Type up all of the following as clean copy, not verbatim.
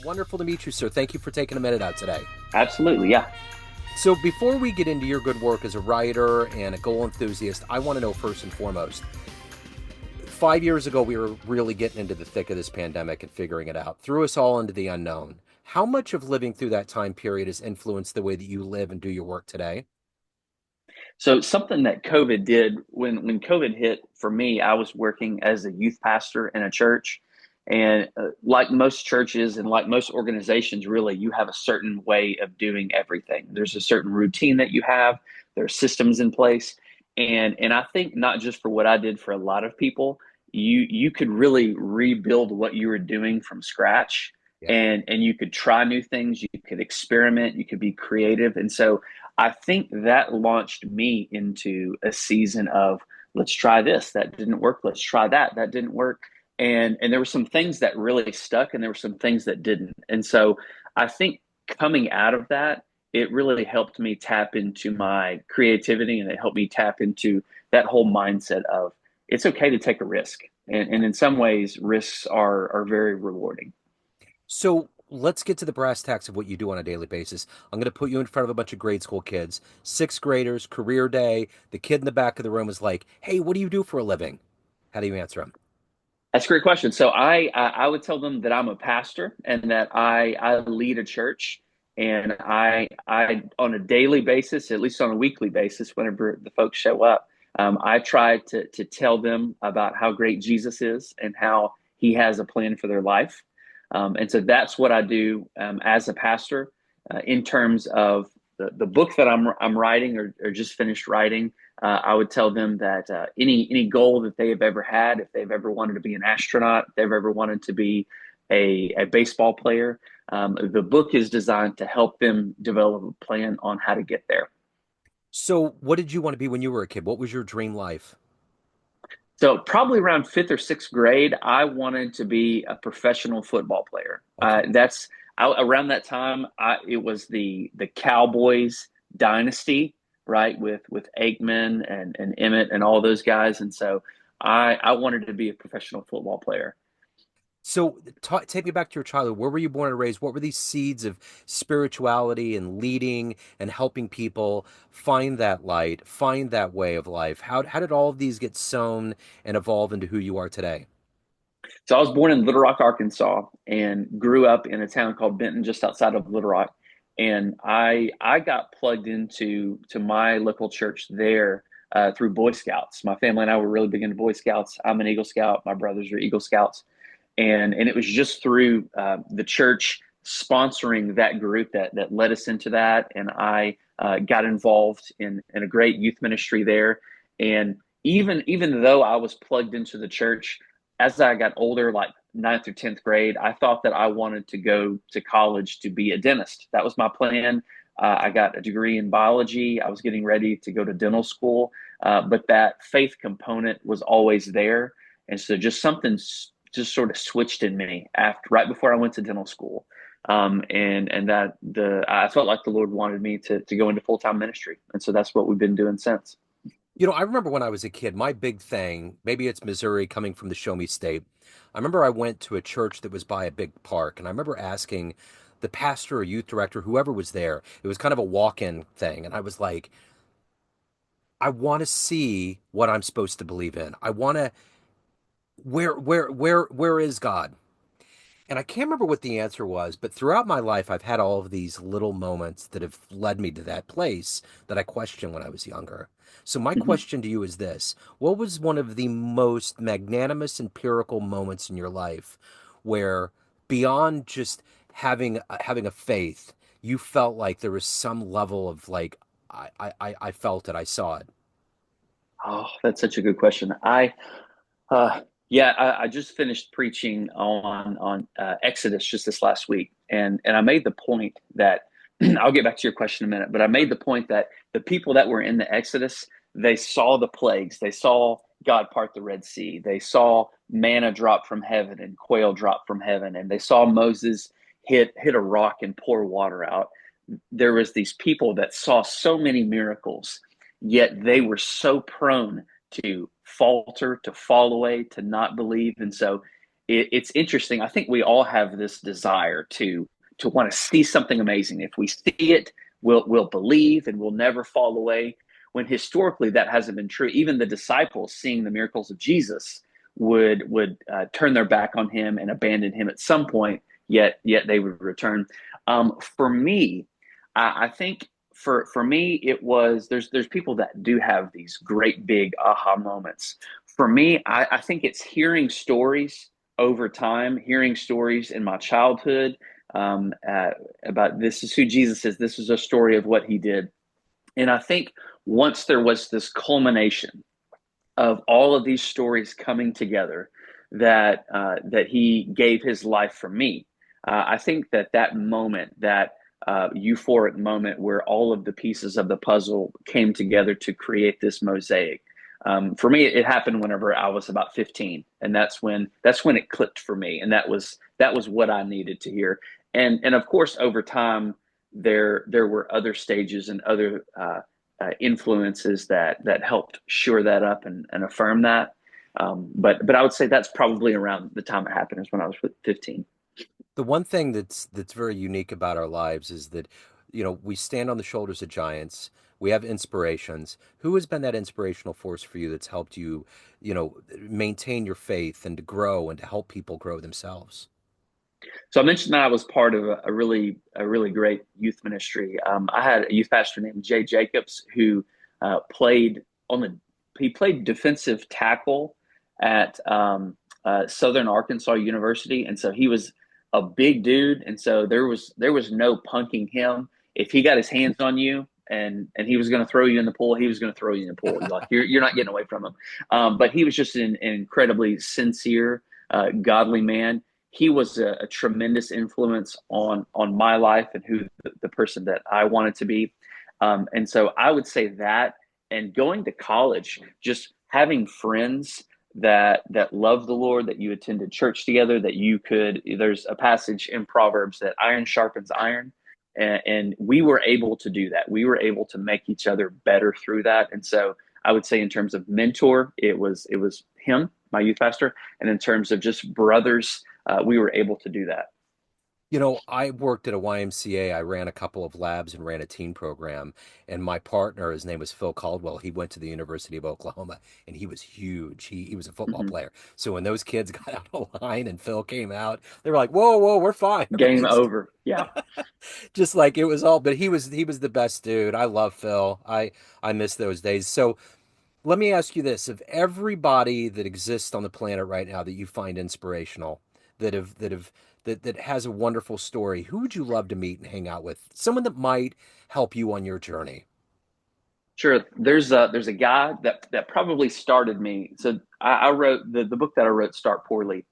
Wonderful to meet you, sir. Thank you for taking a minute out today. Absolutely, yeah. So, before we get into your good work as a writer and a goal enthusiast, I want to know first and foremost 5 years ago, we were really getting into the thick of this pandemic and figuring it out, threw us all into the unknown. How much of living through that time period has influenced the way that you live and do your work today? So something that COVID did when COVID hit for me, I was working as a youth pastor in a church, and like most churches and like most organizations, really, you have a certain way of doing everything. There's a certain routine that you have. There are systems in place, and I think not just for what I did for a lot of people, you could really rebuild what you were doing from scratch, Yeah. and you could try new things, you could experiment, you could be creative, and so I think that launched me into a season of let's try this. That didn't work. Let's try that. That didn't work. And there were some things that really stuck and there were some things that didn't. And so I think coming out of that, it really helped me tap into my creativity and it helped me tap into that whole mindset of it's okay to take a risk. And in some ways, risks are very rewarding. So, let's get to the brass tacks of what you do on a daily basis. I'm going to put you in front of a bunch of grade school kids, sixth graders, career day. The kid in the back of the room is like, "Hey, what do you do for a living?" How do you answer them? That's a great question. So I would tell them that I'm a pastor and that I lead a church and I on a daily basis, at least on a weekly basis, whenever the folks show up, I try to tell them about how great Jesus is and how He has a plan for their life. And so that's what I do as a pastor in terms of the book that I'm writing or just finished writing. I would tell them that any goal that they have ever had, if they've ever wanted to be an astronaut, if they've ever wanted to be a baseball player, the book is designed to help them develop a plan on how to get there. So, what did you want to be when you were a kid? What was your dream life? So probably around fifth or sixth grade, I wanted to be a professional football player. Okay. Around that time. It was the Cowboys dynasty, right, with Aikman and Emmett and all those guys, and so I wanted to be a professional football player. So, take me back to your childhood. Where were you born and raised? What were these seeds of spirituality and leading and helping people find that light, find that way of life? How did all of these get sown and evolve into who you are today? So I was born in Little Rock, Arkansas, and grew up in a town called Benton, just outside of Little Rock. And I got plugged into my local church there through Boy Scouts. My family and I were really big into Boy Scouts. I'm an Eagle Scout. My brothers are Eagle Scouts, and it was just through the church sponsoring that group that led us into that. And I got involved in a great youth ministry there. And even though I was plugged into the church as I got older, like ninth or 10th grade, I thought that I wanted to go to college to be a dentist. That was my plan. I got a degree in biology. I was getting ready to go to dental school, but that faith component was always there. And so just something just sort of switched in me after right before I went to dental school. And that the I felt like the Lord wanted me to go into full-time ministry. And so that's what we've been doing since. I remember when I was a kid, my big thing, maybe it's Missouri coming from the Show Me State. I remember I went to a church that was by a big park, and I remember asking the pastor or youth director, whoever was there, it was kind of a walk-in thing, and I was like, I want to see what I'm supposed to believe in. I want to where is God? And I can't remember what the answer was, but throughout my life, I've had all of these little moments that have led me to that place that I questioned when I was younger. So, my Mhm. question to you is this: what was one of the most magnanimous, empirical moments in your life where, beyond just having a faith, you felt like there was some level of like, I felt it, I saw it? Oh, that's such a good question. Uh, yeah, I just finished preaching on Exodus just this last week, and I made the point that I'll get back to your question in a minute, but I made the point that the people that were in the Exodus, they saw the plagues, they saw God part the Red Sea, they saw manna drop from heaven and quail drop from heaven, and they saw Moses hit a rock and pour water out. There was these people that saw so many miracles, yet they were so prone to falter, to fall away, to not believe. And so it's interesting. I think we all have this desire to want to see something amazing. If we see it, we'll believe and we'll never fall away. When historically that hasn't been true. Even the disciples, seeing the miracles of Jesus, would turn their back on him and abandon him at some point. Yet they would return. For me, I think for me it was there's people that do have these great big aha moments. For me, I think it's hearing stories over time, hearing stories in my childhood, um, uh, about this is who Jesus is. This is a story of what he did. And I think once there was this culmination of all of these stories coming together, that he gave his life for me. I think that moment, that euphoric moment where all of the pieces of the puzzle came together to create this mosaic. For me, it happened whenever I was about 15, and that's when it clicked for me, and that was what I needed to hear. And of course, over time, there were other stages and other influences that helped shore that up and affirm that. But I would say that's probably around the time it happened, is when I was 15. The one thing that's very unique about our lives is that, we stand on the shoulders of giants. We have inspirations. Who has been that inspirational force for you that's helped you, maintain your faith and to grow and to help people grow themselves? So I mentioned that I was part of a really great youth ministry. I had a youth pastor named Jay Jacobs who played on the he played defensive tackle at Southern Arkansas University, and so he was a big dude, and so there was no punking him. If he got his hands on you and he was going to throw you in the pool, he was going to throw you in the pool. You're not getting away from him. But he was just an incredibly sincere, godly man. He was a tremendous influence on my life and who the person that I wanted to be. And so I would say that, and going to college, just having friends that love the Lord, that you attended church together, that you could. There's a passage in Proverbs that iron sharpens iron, and we were able to do that. We were able to make each other better through that. And so I would say, in terms of mentor, it was him, my youth pastor, and in terms of just brothers, we were able to do that. I worked at a YMCA. I ran a couple of labs and ran a teen program. And my partner, his name was Phil Caldwell. He went to the University of Oklahoma and he was huge. He was a football Mm-hmm. player. So when those kids got out of line and Phil came out, they were like, whoa, whoa, we're fine. Game Everything's over. Yeah. just like it was all, but he was the best dude. I love Phil. I miss those days. So let me ask you this: of everybody that exists on the planet right now that you find inspirational, that has a wonderful story, who would you love to meet and hang out with? Someone that might help you on your journey. Sure. There's a guy that probably started me. So I wrote the book that I wrote, Start Poorly,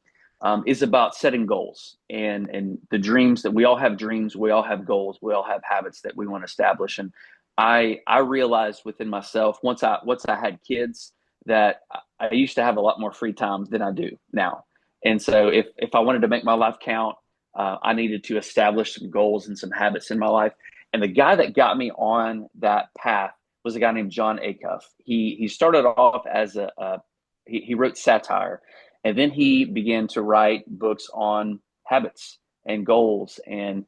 is about setting goals and the dreams that we all have. Dreams, we all have goals, we all have habits that we want to establish. And I realized within myself, once I had kids, that I used to have a lot more free time than I do now. And so if I wanted to make my life count, I needed to establish some goals and some habits in my life. And the guy that got me on that path was a guy named John Acuff. He started off as he wrote satire, and then he began to write books on habits and goals, and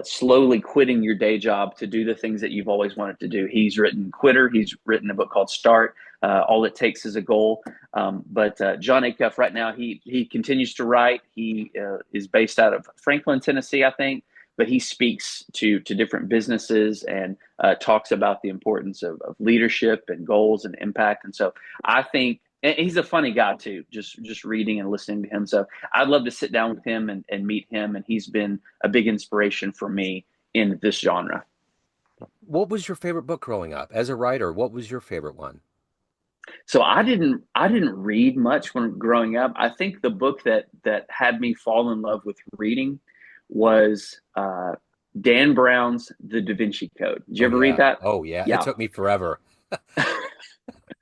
slowly quitting your day job to do the things that you've always wanted to do. He's written Quitter. He's written a book called Start. All it takes is a goal. But John Acuff, right now, he continues to write. He is based out of Franklin, Tennessee, I think, but he speaks to different businesses and talks about the importance of leadership and goals and impact. And so I think, and he's a funny guy too, just reading and listening to him. So I'd love to sit down with him and meet him. And he's been a big inspiration for me in this genre. What was your favorite book growing up? As a writer, what was your favorite one? So I didn't read much when growing up. I think the book that had me fall in love with reading was Dan Brown's The Da Vinci Code. Did you Oh ever read yeah. that? Oh yeah. It Yeah. took me forever.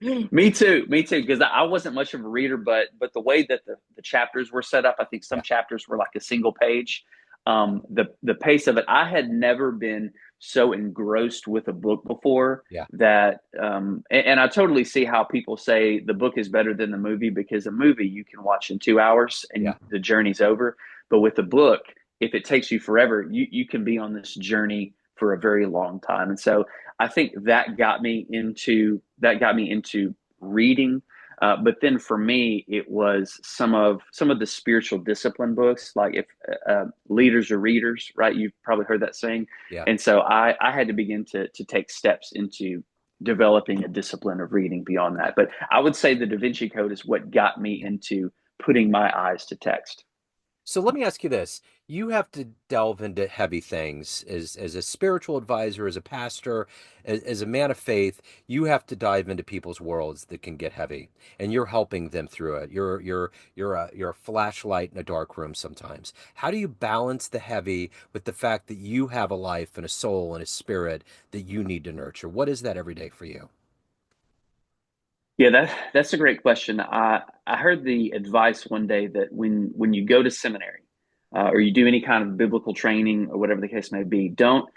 Me too. Me too. Because I wasn't much of a reader, but the way that the chapters were set up, I think some Yeah. chapters were like a single page. The pace of it, I had never been so engrossed with a book before Yeah. that, and I totally see how people say the book is better than the movie, because a movie you can watch in 2 hours and Yeah. the journey's over. But with a book, if it takes you forever, you can be on this journey for a very long time. And so I think that got me into reading. But then for me, it was some of the spiritual discipline books, like if leaders are readers, right? You've probably heard that saying. Yeah. And so I had to begin to take steps into developing a discipline of reading beyond that. But I would say the Da Vinci Code is what got me into putting my eyes to text. So let me ask you this. You have to delve into heavy things as a spiritual advisor, as a pastor, as a man of faith. You have to dive into people's worlds that can get heavy, and you're helping them through it. You're a flashlight in a dark room sometimes. How do you balance the heavy with the fact that you have a life and a soul and a spirit that you need to nurture? What is that every day for you? Yeah, that's a great question. I heard the advice one day that when you go to seminary, or you do any kind of biblical training or whatever the case may be, don't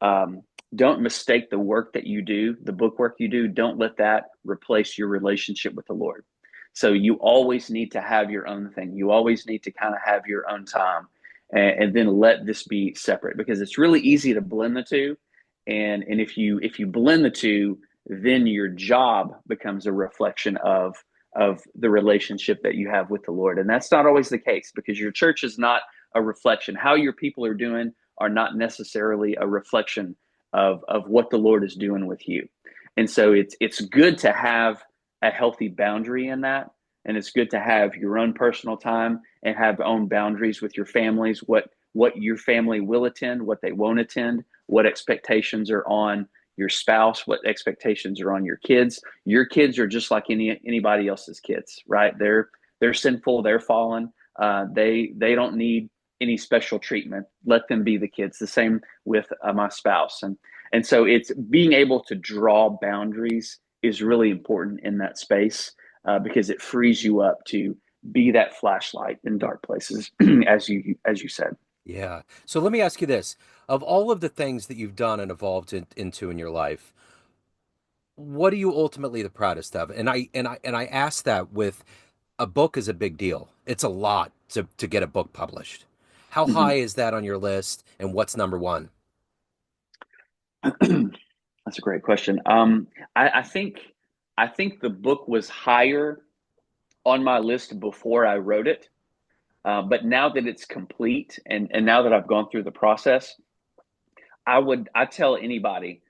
um, don't mistake the work that you do, the book work you do. Don't let that replace your relationship with the Lord. So you always need to have your own thing. You always need to kind of have your own time, and then let this be separate, because it's really easy to blend the two. And if you blend the two, then your job becomes a reflection of the relationship that you have with the Lord. And that's not always the case, because your church is not a reflection. How your people are doing are not necessarily a reflection of what the Lord is doing with you. And so it's good to have a healthy boundary in that. And it's good to have your own personal time and have own boundaries with your families, what your family will attend, what they won't attend, what expectations are on your spouse, what expectations are on your kids. Your kids are just like anybody else's kids, right? They're sinful, they're fallen. They don't need any special treatment. Let them be the kids. The same with my spouse, and so it's being able to draw boundaries is really important in that space, because it frees you up to be that flashlight in dark places, as you said. Yeah. So let me ask you this. Of all of the things that you've done and evolved into in your life, what are you ultimately the proudest of? And I ask that with a book is a big deal. It's a lot to get a book published. How high Mhm. is that on your list, and what's number one? That's a great question. I think the book was higher on my list before I wrote it, but now that it's complete, and now that I've gone through the process, I tell anybody,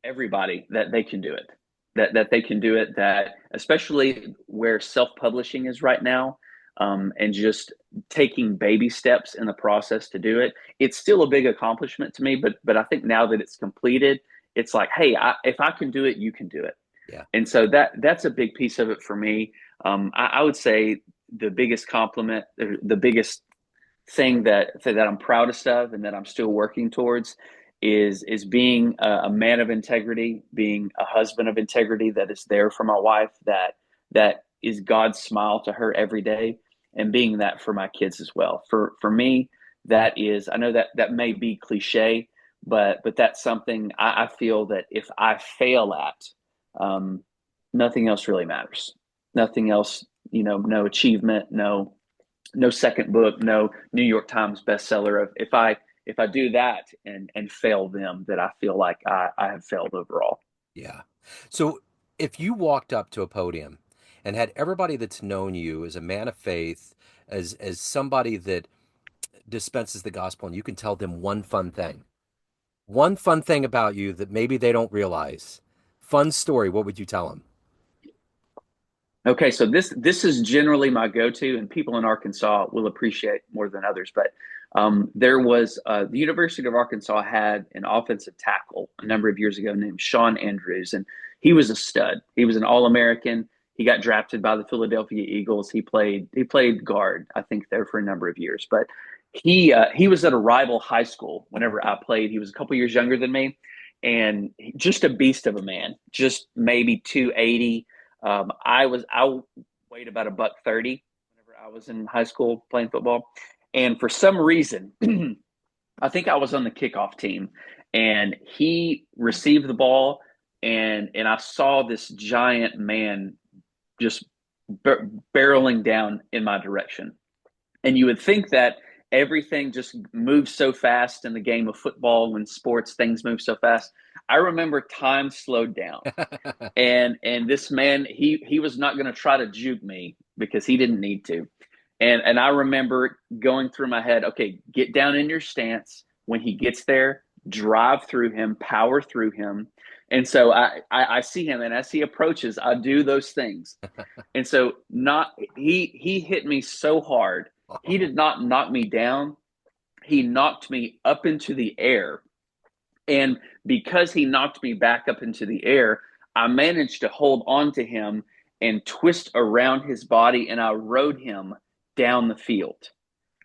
everybody, that they can do it. That they can do it. That especially where self publishing is right now, and just taking baby steps in the process to do it. It's still a big accomplishment to me, but I think now that it's completed, it's like, hey, if I can do it, you can do it. Yeah. And so that's a big piece of it for me. I would say the biggest compliment, the biggest thing that I'm proudest of and that I'm still working towards is being a man of integrity, being a husband of integrity that is there for my wife, that is God's smile to her every day, and being that for my kids as well. For me, that is, I know that may be cliche, but that's something I feel that if I fail at, um, nothing else really matters. Nothing else, no achievement, no second book, no New York Times bestseller. Of if I do that and fail them, that I feel like I have failed overall. Yeah. So if you walked up to a podium and had everybody that's known you as a man of faith, as somebody that dispenses the gospel, and you can tell them one fun thing about you that maybe they don't realize, fun story, what would you tell them? Okay, so this is generally my go-to, and people in Arkansas will appreciate more than others. But there was the University of Arkansas had an offensive tackle a number of years ago named Sean Andrews, and he was a stud. He was an All-American. He got drafted by the Philadelphia Eagles. He played guard, I think, there for a number of years. But he was at a rival high school whenever I played. He was a couple years younger than me, and just a beast of a man. Just maybe 280. I weighed about a buck 30 whenever I was in high school playing football, and for some reason, I think I was on the kickoff team, and he received the ball, and I saw this giant man just barreling down in my direction. And you would think that everything just moves so fast in the game of football. When sports, things move so fast. I remember time slowed down, and this man, he was not going to try to juke me because he didn't need to. And I remember going through my head, okay, get down in your stance. When he gets there, drive through him, power through him. And so I see him, and as he approaches, I do those things. And so not he hit me so hard. He did not knock me down. He knocked me up into the air. And because he knocked me back up into the air, I managed to hold on to him and twist around his body, and I rode him down the field.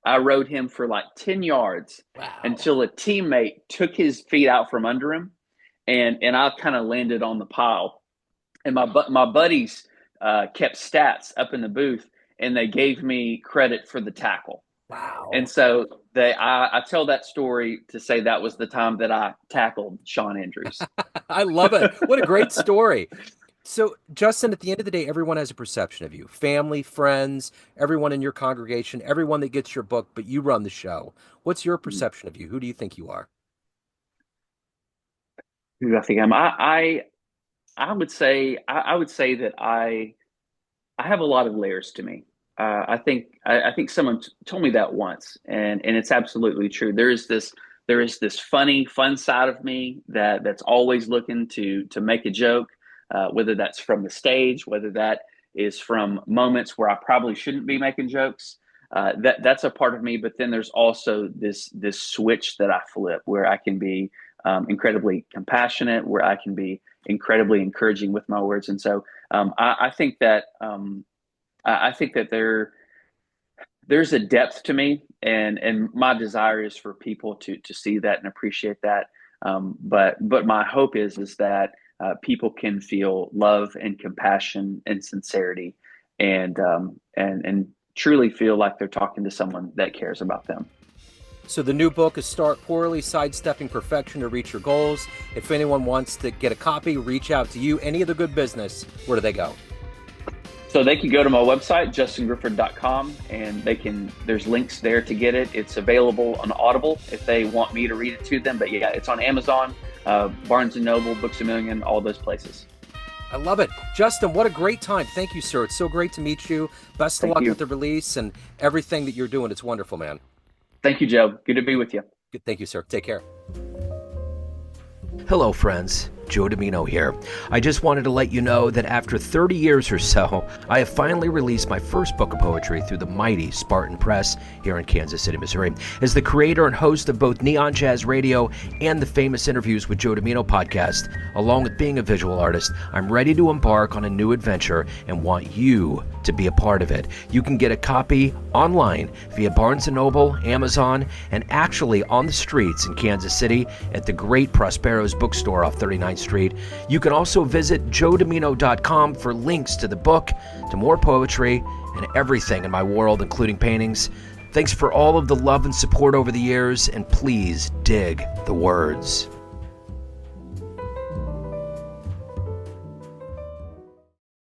I rode him for like 10 yards Wow. until a teammate took his feet out from under him, and I kind of landed on the pile. And my buddies kept stats up in the booth, and they gave me credit for the tackle. And Wow. so I tell that story to say that was the time that I tackled Sean Andrews. I love it. What a great story. So, Justin, at the end of the day, everyone has a perception of you. Family, friends, everyone in your congregation, everyone that gets your book, but you run the show. What's your perception of you? Who do you think you are? Who I think I would say I would say that I have a lot of layers to me. I think someone told me that once, and it's absolutely true. There is this fun side of me that's always looking to make a joke, whether that's from the stage, whether that is from moments where I probably shouldn't be making jokes. That's a part of me. But then there's also this switch that I flip where I can be incredibly compassionate, where I can be incredibly encouraging with my words, and so I think that I think that there's a depth to me, and my desire is for people to see that and appreciate that. But my hope is that people can feel love and compassion and sincerity, and truly feel like they're talking to someone that cares about them. So, the new book is Start Poorly, Sidestepping Perfection to Reach Your Goals. If anyone wants to get a copy, reach out to you. Any of the good business, where do they go? So they can go to my website, justingrifford.com, and there's links there to get it. It's available on Audible if they want me to read it to them. But yeah, it's on Amazon, Barnes & Noble, Books A Million, all those places. I love it. Justin, what a great time. Thank you, sir. It's so great to meet you. Best of Thank luck with you. the release and everything that you're doing. It's wonderful, man. Thank you, Joe. Good to be with you. Good. Thank you, sir. Take care. Hello, friends. Joe Dimino here. I just wanted to let you know that after 30 years or so, I have finally released my first book of poetry through the mighty Spartan Press here in Kansas City, Missouri. As the creator and host of both Neon Jazz Radio and the Famous Interviews with Joe Dimino podcast, along with being a visual artist, I'm ready to embark on a new adventure and want you to be a part of it. You can get a copy online via Barnes & Noble, Amazon, and actually on the streets in Kansas City at the great Prospero's bookstore off 39th Street. You can also visit joedimino.com for links to the book, to more poetry, and everything in my world, including paintings. Thanks for all of the love and support over the years, and please dig the words.